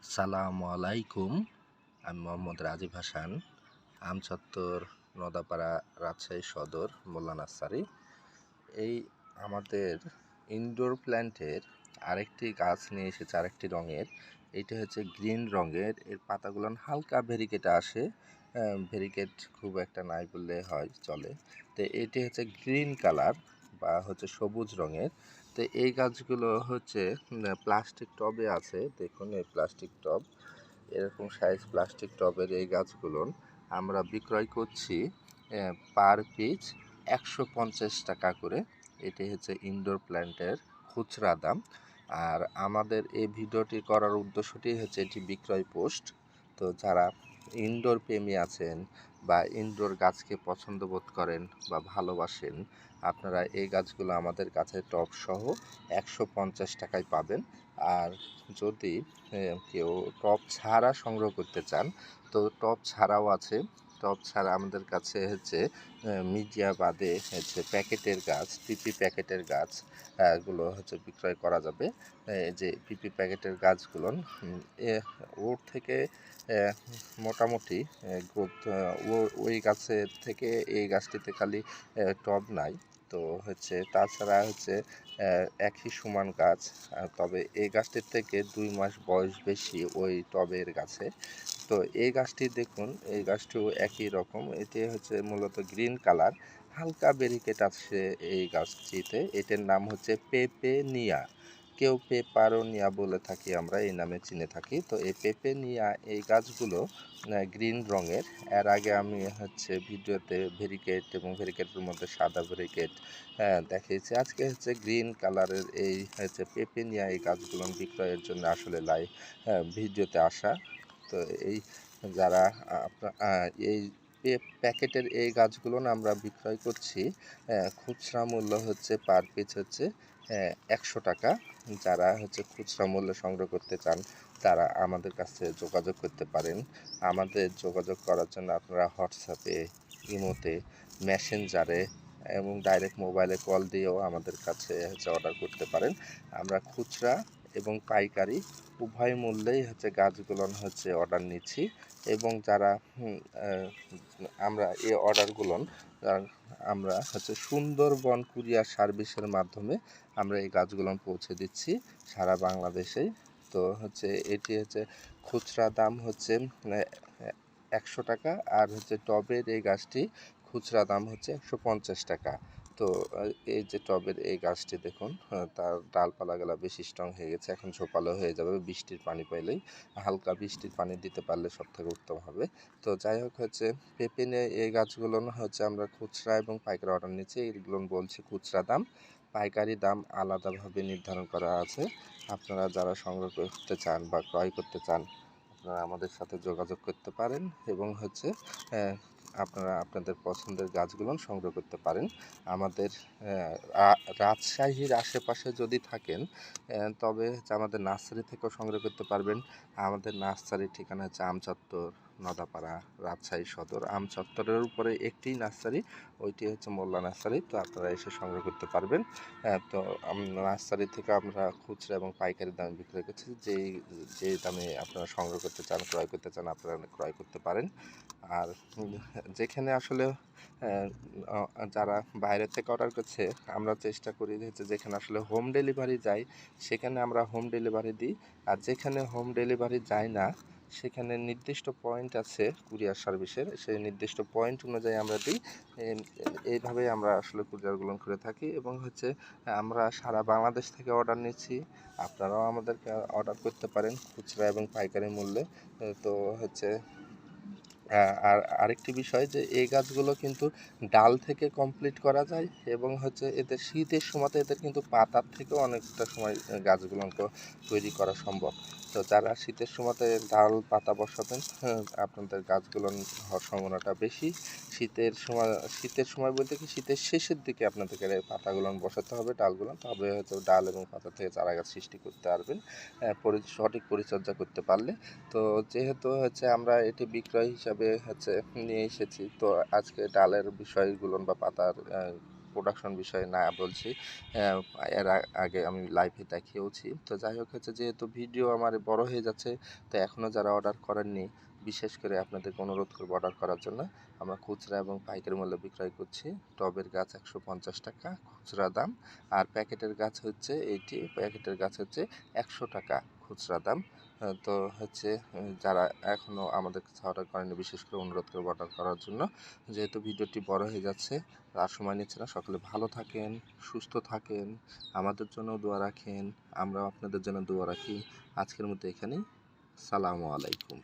আসসালামু আলাইকুম। আমি মোহাম্মদ রাজীব হাসান, আমচত্বর, নদাপাড়া, রাজশাহী সদর, মোল্লা নার্সারি। এই আমাদের ইনডোর প্ল্যান্টের আরেকটি গাছ নিয়ে এসেছে, আরেকটি রঙের। এইটা হচ্ছে গ্রিন রঙের। এর পাতাগুলো হালকা ভেরিকেটে আসে, ভেরিকেট খুব একটা নাই বললে হয়, চলে। তো এটি হচ্ছে গ্রিন কালার বা হচ্ছে সবুজ রঙের। তো এই গাছগুলো হচ্ছে প্লাস্টিক টবে আছে। দেখুন এই প্লাস্টিক টব, এরকম সাইজ প্লাস্টিক টবের এই গাছগুলো আমরা বিক্রয় করছি পার পিস 150 টাকা করে। এটি হচ্ছে ইনডোর প্ল্যান্টের খুচরা দাম। আর আমাদের এই ভিডিওটি করার উদ্দেশ্যটি হচ্ছে এটি বিক্রয় পোস্ট। তো যারা ইনডোর প্রেমী আছেন বা ইনডোর গাছকে পছন্দ বোধ করেন বা ভালোবাসেন, আপনারা এই গাছগুলো আমাদের কাছে টব সহ 150 টাকায় পাবেন। আর যদি কেউ টব ছাড়া সংগ্রহ করতে চান, তো টব ছাড়াও আছে। টব ছাড়া আমাদের কাছে হচ্ছে মিডিয়া বাদে হচ্ছে প্যাকেটের গাছ, পিপি প্যাকেটের গাছ গুলো হচ্ছে বিক্রয় করা যাবে। এই যে পিপি প্যাকেটের গাছগুলো, ওর থেকে মোটামুটি গ্রোথ, ওই গাছের থেকে এই গাছটিতে খালি টব নাই। তো হচ্ছে তাছাড়া হচ্ছে একই সমান গাছ, তবে এই গাছটির থেকে 2 মাস বয়স বেশি ওই টবের গাছে। তো এই গাছটি দেখুন, এই গাছটিও একই রকম। এটি হচ্ছে মূলত গ্রিন কালার, হালকা ব্যারিকেড আছে এই গাছটিতে। এটার নাম হচ্ছে পেপেনিয়া, কেউ পেপারোনিয়া বলে থাকি, আমরা এই নামে চিনে থাকি। তো এই পেপেনিয়া এই গাছগুলো গ্রিন রঙের। এর আগে আমি হচ্ছে ভিডিওতে ভেরিকেট এবং ভেরিকেটের মধ্যে সাদা ভেরিকেট দেখিয়েছি। আজকে হচ্ছে গ্রিন কালারের এই হচ্ছে পেপেনিয়া এই গাছগুলো বিক্রয়ের জন্য আসলে ভিডিওতে আসা। তো এই যারা এই প্যাকেটের এই গাছগুলো আমরা বিক্রয় করছি, খুচরা মূল্য হচ্ছে পার পিস হচ্ছে 100 টাকা। যারা হচ্ছে খুচরা মূল্যে সংগ্রহ করতে চান তারা আমাদের কাছে যোগাযোগ করতে পারেন। আমাদের যোগাযোগ করার জন্য আপনারা হোয়াটসঅ্যাপে, ইমোতে, মেসেঞ্জারে এবং ডাইরেক্ট মোবাইলে কল দিয়েও আমাদের কাছে হচ্ছে অর্ডার করতে পারেন। আমরা খুচরা এবং পাইকারি উভয় মূল্যেই হচ্ছে গাছগুলো হচ্ছে অর্ডার নিচ্ছি। এবং যারা আমরা এই অর্ডারগুলো আমরা হচ্ছে সুন্দরবন কুরিয়ার সার্ভিসের মাধ্যমে আমরা এই গাছগুলো পৌঁছে দিচ্ছি সারা বাংলাদেশেই। তো হচ্ছে এটি হচ্ছে খুচরা দাম হচ্ছে 100 টাকা, আর হচ্ছে টবের এই গাছটি খুচরা দাম হচ্ছে 150 টাকা। তো এই যে টবের এই গাছটি দেখুন, তার ডালপালাগুলো বেশি স্ট্রং হয়ে গেছে, এখন ঝোপালো হয়ে যাবে বৃষ্টির পানি পাইলেই। হালকা বৃষ্টির পানি দিতে পারলে সব থেকে উত্তম হবে। তো যাই হোক, হচ্ছে পেঁপে এই গাছগুলো হচ্ছে আমরা খুচরা এবং পাইকারি অর্ডার নিচ্ছি। এইগুলো বলছি খুচরা দাম, পাইকারি দাম আলাদাভাবে নির্ধারণ করা আছে। আপনারা যারা সংগ্রহ করতে চান বা ক্রয় করতে চান, আপনারা আমাদের সাথে যোগাযোগ করতে পারেন এবং হচ্ছে আপনারা আপনাদের পছন্দের গাছগুলো সংগ্রহ করতে পারেন। আমাদের রাজশাহীর আশেপাশে যদি থাকেন, তবে হচ্ছে আমাদের নার্সারি থেকেও সংগ্রহ করতে পারবেন। আমাদের নার্সারির ঠিকানা হচ্ছে আমচত্বর, নদাপাড়া, রাজশাহী সদর। আমচত্বরের উপরে একটি নার্সারি, ওইটি হচ্ছে মোল্লা নার্সারি। তো আপনারা এসে সংগ্রহ করতে পারবেন। তো নার্সারি থেকে আমরা খুচরা এবং পাইকারি দামে বিক্রয় করছি। যে দামে আপনারা সংগ্রহ করতে চান, ক্রয় করতে চান, আপনারা ক্রয় করতে পারেন। আর যেখানে আসলে যারা বাইরে থেকে অর্ডার করছে, আমরা চেষ্টা করি হচ্ছে যেখানে আসলে হোম ডেলিভারি যায় সেখানে আমরা হোম ডেলিভারি দিই। আর যেখানে হোম ডেলিভারি যায় না সেখানে নির্দিষ্ট পয়েন্ট আছে কুরিয়ার সার্ভিসের, সেই নির্দিষ্ট পয়েন্ট অনুযায়ী আমরা দিই। এইভাবেই আমরা আসলে কুরিয়ারগুলো করে থাকি। এবং হচ্ছে আমরা সারা বাংলাদেশ থেকে অর্ডার নিচ্ছি। আপনারাও আমাদেরকে অর্ডার করতে পারেন খুচরা এবং পাইকারি মূল্যে। তো হচ্ছে আর আরেকটি বিষয় যে এই গাছগুলো কিন্তু ডাল থেকে কমপ্লিট করা যায় এবং হচ্ছে এদের শীতের সময়তে এদের কিন্তু পাতার থেকেও অনেকটা সময় গাছগুলোকে তৈরি করা সম্ভব। তো যারা শীতের সময়তে ডাল পাতা বসাবেন, আপনাদের গাছগুলো হওয়ার সম্ভাবনাটা বেশি। শীতের সময় বলতে কি শীতের শেষের দিকে আপনাদেরকে পাতাগুলো বসাতে হবে, ডালগুলো, তবে হয়তো ডাল এবং পাতা থেকে চারা গাছ সৃষ্টি করতে পারবেন সঠিক পরিচর্যা করতে পারলে। তো যেহেতু হচ্ছে আমরা এটি বিক্রয় হিসাবে হচ্ছে নিয়ে এসেছি, তো আজকে ডালের বিষয়গুলো বা পাতার প্রোডাকশন বিষয়ে না বলছি, এর আগে আমি লাইভে দেখিয়েওছি। তো যাই হোক হচ্ছে, যেহেতু ভিডিও আমার বড় হয়ে যাচ্ছে, তো এখনও যারা অর্ডার করেননি বিশেষ করে আপনাদেরকে অনুরোধ করবো অর্ডার করার জন্য। আমরা খুচরা এবং পাইকারি মূল্যে বিক্রয় করছি। টবের গাছ 150 টাকা খুচরা দাম, আর প্যাকেটের গাছ হচ্ছে প্যাকেটের গাছ হচ্ছে 100 টাকা খুচরা দাম। তো হচ্ছে যারা এখনও আমাদের কাছে অর্ডার করেনি বিশেষ করে অনুরোধ করবো অর্ডার করার জন্য। যেহেতু ভিডিওটি বড় হয়ে যাচ্ছে, আর সময় নিচ্ছে না। সকলে ভালো থাকেন, সুস্থ থাকেন, আমাদের জন্য দোয়া রাখেন, আমরাও আপনাদের জন্য দোয়া রাখি। আজকের মতো এখানেই। সালামু আলাইকুম।